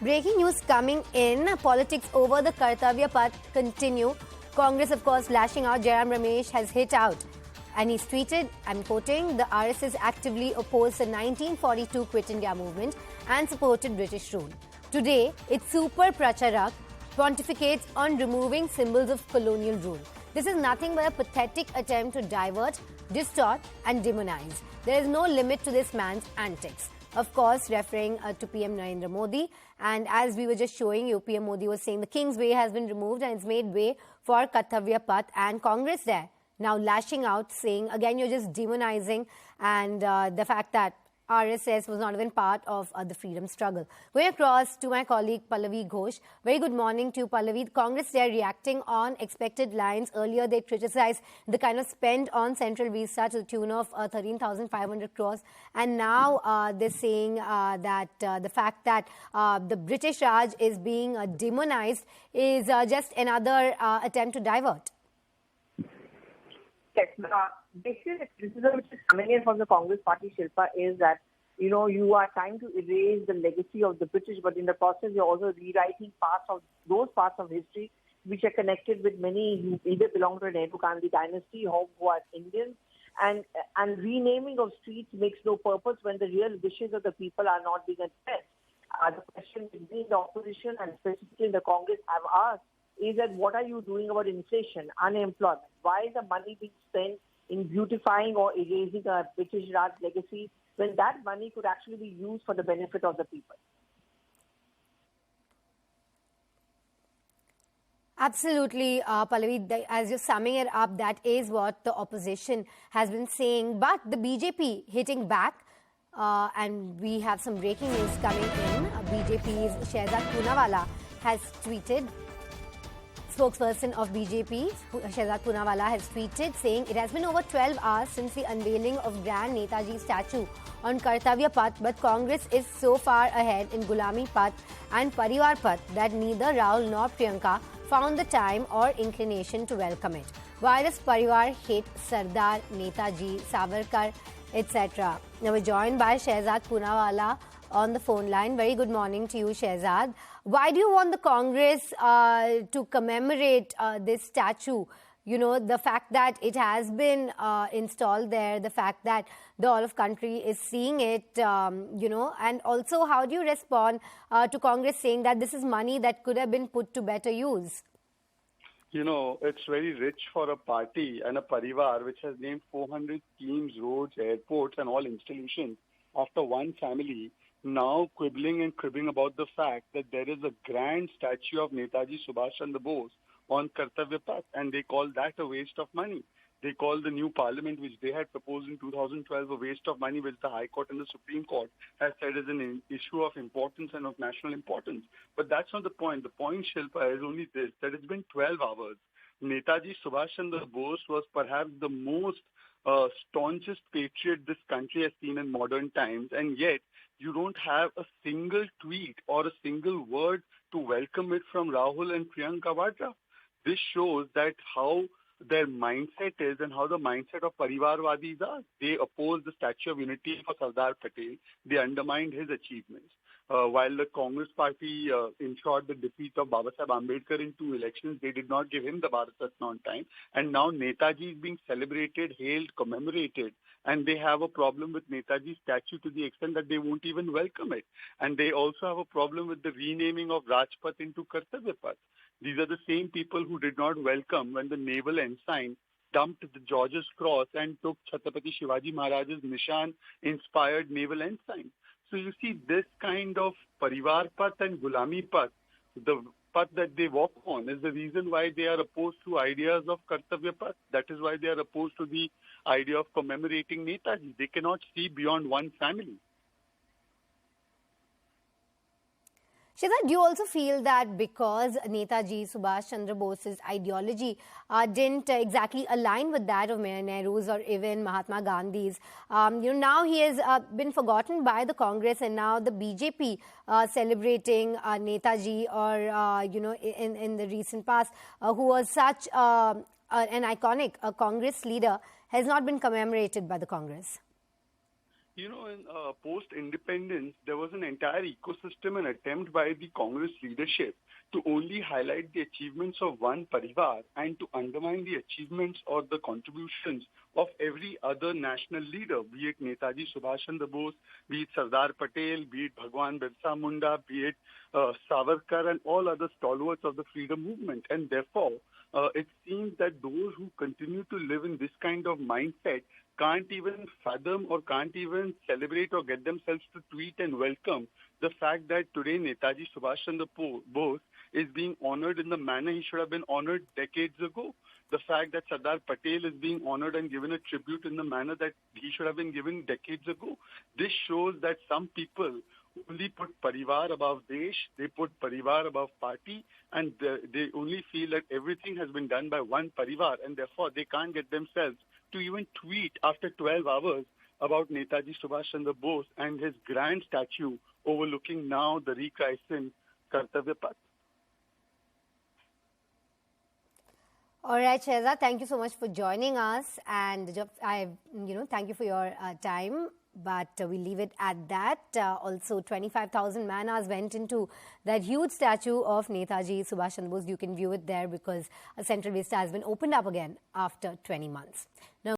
Breaking news coming in. Politics over the Kartavya path continue. Congress, of course, lashing out. Jairam Ramesh has hit out. And he's tweeted, I'm quoting, the RSS actively opposed the 1942 Quit India movement and supported British rule. Today, its super pracharak pontificates on removing symbols of colonial rule. This is nothing but a pathetic attempt to divert, distort and demonize. There is no limit to this man's antics. Of course, referring to PM Narendra Modi. And as we were just showing you, PM Modi was saying the King's Way has been removed and it's made way for Kartavya Path, and Congress there now lashing out, saying, again, you're just demonizing, and the fact that RSS was not even part of the freedom struggle. Going across to my colleague Pallavi Ghosh. Very good morning to you, Pallavi. Congress, they're reacting on expected lines. Earlier, they criticized the kind of spend on Central Vista to the tune of 13,500 crores. And now they're saying that the fact that the British Raj is being demonized is just another attempt to divert. Yes, basically the criticism which is coming in from the Congress party, Shilpa, is that, you are trying to erase the legacy of the British, but in the process you're also rewriting those parts of history which are connected with many who either belong to the Nehru Gandhi dynasty or who are Indians. And renaming of streets makes no purpose when the real wishes of the people are not being addressed. The question between the opposition and specifically the Congress have asked is that what are you doing about inflation, unemployment? Why is the money being spent in beautifying or erasing a British Raj legacy when that money could actually be used for the benefit of the people? Absolutely, Pallavi, as you're summing it up, that is what the opposition has been saying. But the BJP hitting back, and we have some breaking news coming in. BJP's Shehzad Poonawalla has tweeted. Spokesperson of BJP, Shehzad Poonawalla, has tweeted saying it has been over 12 hours since the unveiling of Grand Netaji statue on Kartavya Path, but Congress is so far ahead in Gulami Path and Parivar Path that neither Rahul nor Priyanka found the time or inclination to welcome it. Why does Parivar hate Sardar, Netaji, Savarkar, etc.? Now we're joined by Shehzad Poonawalla on the phone line. Very good morning to you, Shehzad. Why do you want the Congress to commemorate this statue? The fact that it has been installed there, the fact that the all of country is seeing it, and also how do you respond to Congress saying that this is money that could have been put to better use? It's very rich for a party and a parivar which has named 400 schemes, roads, airports and all installations after one family, now quibbling and cribbing about the fact that there is a grand statue of Netaji Subhash Chandra Bose on Kartavya Path, and they call that a waste of money. They call the new parliament, which they had proposed in 2012, a waste of money, which the High Court and the Supreme Court has said is an issue of importance and of national importance. But that's not the point. The point, Shilpa, is only this, that it's been 12 hours. Netaji Subhash Chandra Bose was perhaps the most staunchest patriot this country has seen in modern times, and yet you don't have a single tweet or a single word to welcome it from Rahul and Priyanka Vadra. This shows that how their mindset is and how the mindset of Parivarwadis are. They oppose the Statue of Unity for Sardar Patel. They undermined his achievements. While the Congress party ensured the defeat of Babasaheb Ambedkar in 2 elections, they did not give him the Bharat Ratna on time. And now Netaji is being celebrated, hailed, commemorated. And they have a problem with Netaji's statue to the extent that they won't even welcome it. And they also have a problem with the renaming of Rajpath into Kartavya Path. These are the same people who did not welcome when the naval ensign dumped the George's Cross and took Chhatrapati Shivaji Maharaj's Nishan-inspired naval ensign. So you see, this kind of Parivar Path and Gulami Path, the path that they walk on, is the reason why they are opposed to ideas of Kartavya Path. That is why they are opposed to the idea of commemorating Netaji. They cannot see beyond one family. Shehzad, do you also feel that because Netaji Subhash Chandra Bose's ideology didn't exactly align with that of Nehru's or even Mahatma Gandhi's, now he has been forgotten by the Congress, and now the BJP celebrating Netaji, or in the recent past, who was such an iconic Congress leader, has not been commemorated by the Congress? In post-independence, there was an entire ecosystem and attempt by the Congress leadership to only highlight the achievements of one parivar and to undermine the achievements or the contributions of every other national leader, be it Netaji Subhash Chandra Bose, be it Sardar Patel, be it Bhagwan Birsa Munda, be it Savarkar and all other stalwarts of the freedom movement. And therefore, it seems that those who continue to live in this kind of mindset can't even fathom or can't even celebrate or get themselves to tweet and welcome the fact that today Netaji Subhash Chandra Bose is being honored in the manner he should have been honored decades ago. The fact that Sardar Patel is being honored and given a tribute in the manner that he should have been given decades ago. This shows that some people only put parivar above desh, they put parivar above party, and they only feel that everything has been done by one parivar, and therefore they can't get themselves to even tweet after 12 hours about Netaji Subhash Chandra Bose and his grand statue overlooking now the rechristened Kartavya Path. All right, Shehzad, thank you so much for joining us, and thank you for your time. But we'll leave it at that. Also, 25,000 man-hours went into that huge statue of Netaji Subhash Chandra Bose. You can view it there because a Central Vista has been opened up again after 20 months. Now,